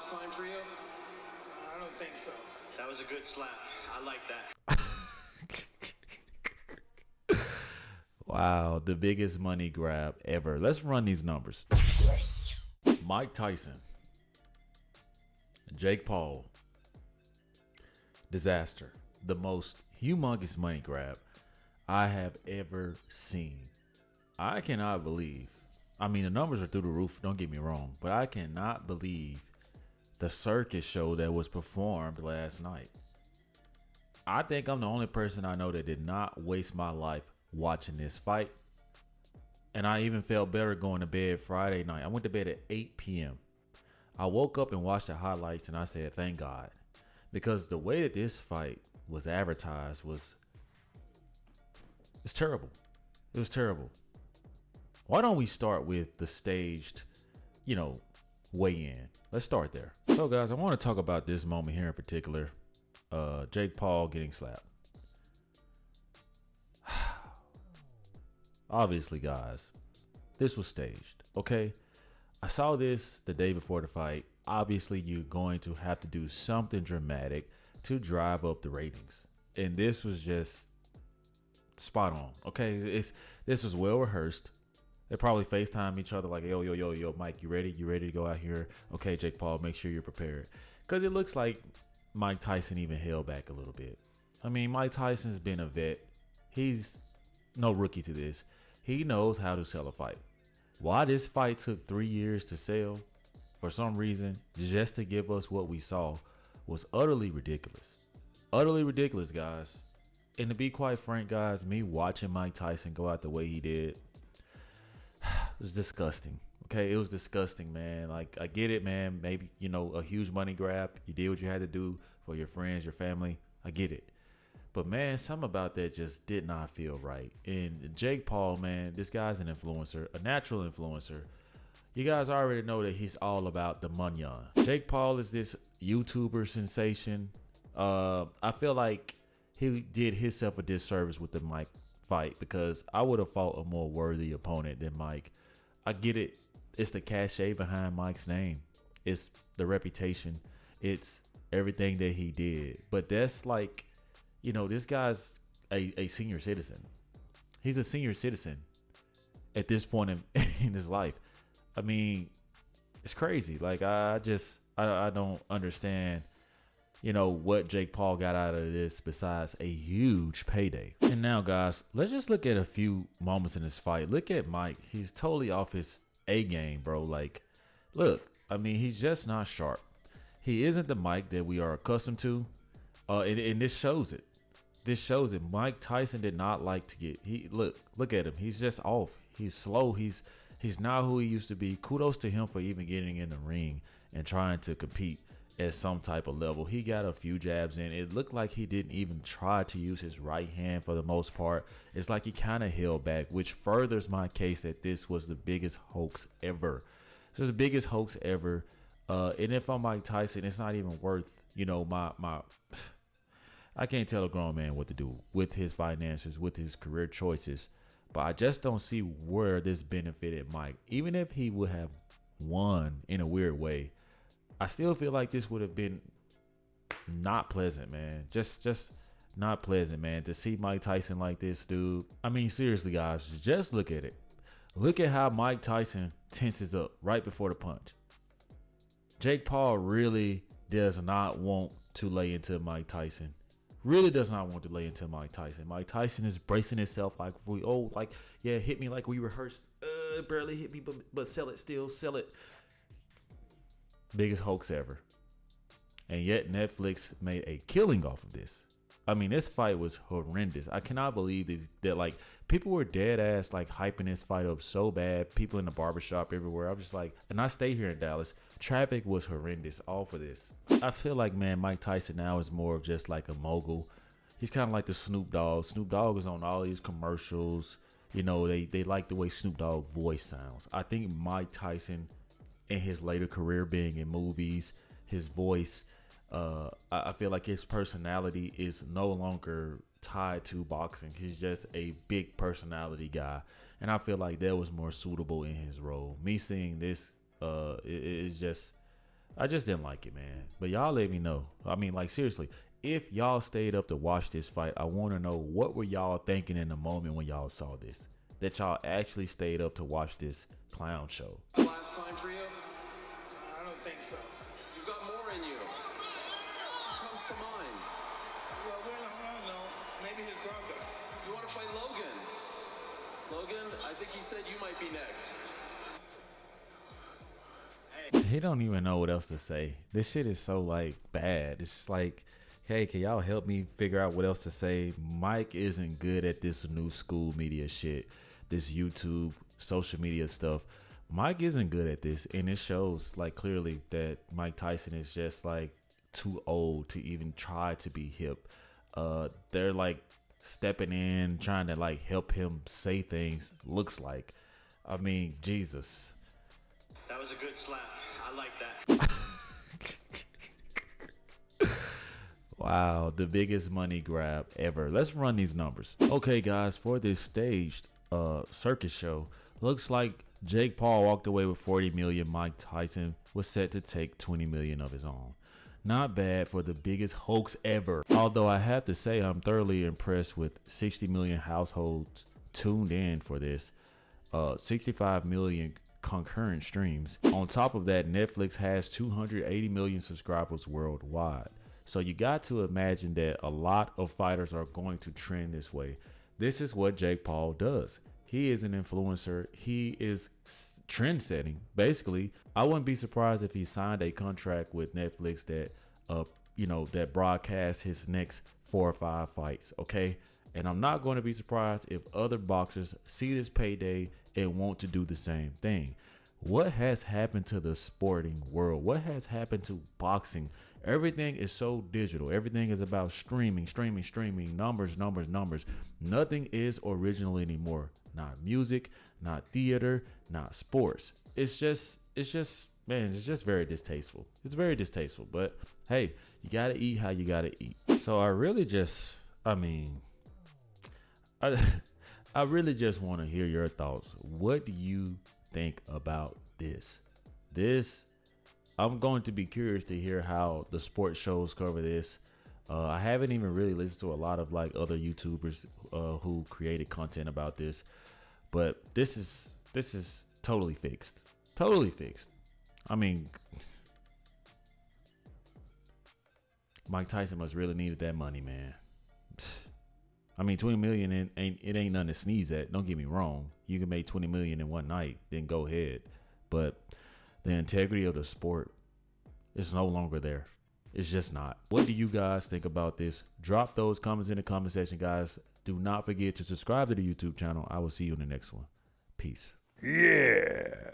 last time for you? I don't think so. That was a good slap. I like that. Wow, the biggest money grab ever. Let's run these numbers. Mike Tyson, Jake Paul, disaster. The most humongous money grab I have ever seen. I cannot believe. I mean, the numbers are through the roof, don't get me wrong, but I cannot believe the circus show that was performed last night. I think I'm the only person I know that did not waste my life watching this fight. And I even felt better going to bed Friday night. I went to bed at 8 p.m. I woke up and watched the highlights and I said, thank God. Because the way that this fight was advertised it's terrible. It was terrible. Why don't we start with the staged, weigh-in? Let's start there. So guys, I want to talk about this moment here in particular. Jake Paul getting slapped. Obviously, guys, this was staged, okay? I saw this the day before the fight. Obviously, you're going to have to do something dramatic to drive up the ratings. And this was just spot on, okay? This was well rehearsed. They probably FaceTime each other like, yo, Mike, you ready? You ready to go out here? Okay, Jake Paul, make sure you're prepared. Because it looks like Mike Tyson even held back a little bit. I mean, Mike Tyson's been a vet. He's no rookie to this. He knows how to sell a fight. Why this fight took 3 years to sell, for some reason, just to give us what we saw, was utterly ridiculous. Utterly ridiculous, guys. And to be quite frank, guys, me watching Mike Tyson go out the way he did, it was disgusting. Okay, it was disgusting, man. Like, I get it, man. Maybe, a huge money grab. You did what you had to do for your friends, your family. I get it. But, man, something about that just did not feel right. And Jake Paul, man, this guy's an influencer, a natural influencer. You guys already know that he's all about the money on. Jake Paul is this YouTuber sensation. I feel like he did himself a disservice with the Mike fight because I would have fought a more worthy opponent than Mike. I get it. It's the cachet behind Mike's name. It's the reputation. It's everything that he did. But that's like, this guy's a senior citizen. He's a senior citizen at this point in his life. I mean, it's crazy. Like, I don't understand, what Jake Paul got out of this besides a huge payday. And now, guys, let's just look at a few moments in this fight. Look at Mike. He's totally off his A game, bro. Like, look, I mean, he's just not sharp. He isn't the Mike that we are accustomed to. And this shows it. This shows it. Mike Tyson did not like to get. Look at him. He's just off. He's slow. He's not who he used to be. Kudos to him for even getting in the ring and trying to compete at some type of level. He got a few jabs in. It looked like he didn't even try to use his right hand for the most part. It's like he kind of held back, which furthers my case that this was the biggest hoax ever. This was the biggest hoax ever. And if I'm Mike Tyson, it's not even worth, my I can't tell a grown man what to do with his finances, with his career choices. But I just don't see where this benefited Mike. Even if he would have won in a weird way, I still feel like this would have been not pleasant, man. Just not pleasant, man. To see Mike Tyson like this, dude. I mean, seriously, guys, just look at it. Look at how Mike Tyson tenses up right before the punch. Jake Paul really does not want to lay into Mike Tyson. Really does not want to lay into Mike Tyson. Mike Tyson is bracing himself like, hit me like we rehearsed. Barely hit me, but sell it. Biggest hoax ever. And yet Netflix made a killing off of this. I mean, this fight was horrendous. I cannot believe that people were dead ass hyping this fight up so bad. People in the barbershop everywhere. I'm just like, and I stay here in Dallas. Traffic was horrendous all for this. I feel like, man, Mike Tyson now is more of just like a mogul. He's kind of like the Snoop Dogg. Snoop Dogg is on all these commercials. They like the way Snoop Dogg voice sounds. I think Mike Tyson in his later career being in movies, his voice, I feel like his personality is no longer tied to boxing. He's just a big personality guy, and I feel like that was more suitable in his role. Me seeing this is just I just didn't like it, man. But y'all let me know. I mean, like, seriously, if y'all stayed up to watch this fight, I want to know, what were y'all thinking in the moment when y'all saw this? That y'all actually stayed up to watch this clown show. Last time for you? I don't think so. You've got more in you. What comes to mind? Well, I don't know. Maybe his brother. You want to fight Logan? Logan, I think he said you might be next. He don't even know what else to say. This shit is so, like, bad. It's just like, hey, can y'all help me figure out what else to say? Mike isn't good at this new school media shit, this YouTube, social media stuff. Mike isn't good at this, and it shows, like, clearly that Mike Tyson is just, like, too old to even try to be hip. They're, like, stepping in, trying to, like, help him say things, looks like. I mean, Jesus. That was a good slap. I like that. Wow, the biggest money grab ever. Let's run these numbers. Okay, guys, for this staged circus show, looks like Jake Paul walked away with 40 million. Mike Tyson was set to take 20 million of his own. Not bad for the biggest hoax ever. Although I have to say, I'm thoroughly impressed with 60 million households tuned in for this. 65 million concurrent streams. On top of that, Netflix has 280 million subscribers worldwide. So you got to imagine that a lot of fighters are going to trend this way. This is what Jake Paul does. He is an influencer. He is trend setting. Basically, I wouldn't be surprised if he signed a contract with Netflix that that broadcasts his next 4 or 5 fights, okay? And I'm not going to be surprised if other boxers see this payday and want to do the same thing. What has happened to the sporting world? What has happened to boxing? Everything is so digital. Everything is about streaming, numbers. Nothing is original anymore. Not music, not theater, not sports. It's just very distasteful. It's very distasteful. But hey, you gotta eat how you gotta eat. So I really just want to hear your thoughts. What do you think about this? I'm going to be curious to hear how the sports shows cover this. I haven't even really listened to a lot of like other YouTubers who created content about this, but this is totally fixed. Totally fixed. I mean, Mike Tyson must really needed that money, man. I mean, 20 million ain't nothing to sneeze at. Don't get me wrong. You can make 20 million in one night, then go ahead. But the integrity of the sport is no longer there. It's just not. What do you guys think about this? Drop those comments in the comment section, guys. Do not forget to subscribe to the YouTube channel. I will see you in the next one. Peace. Yeah.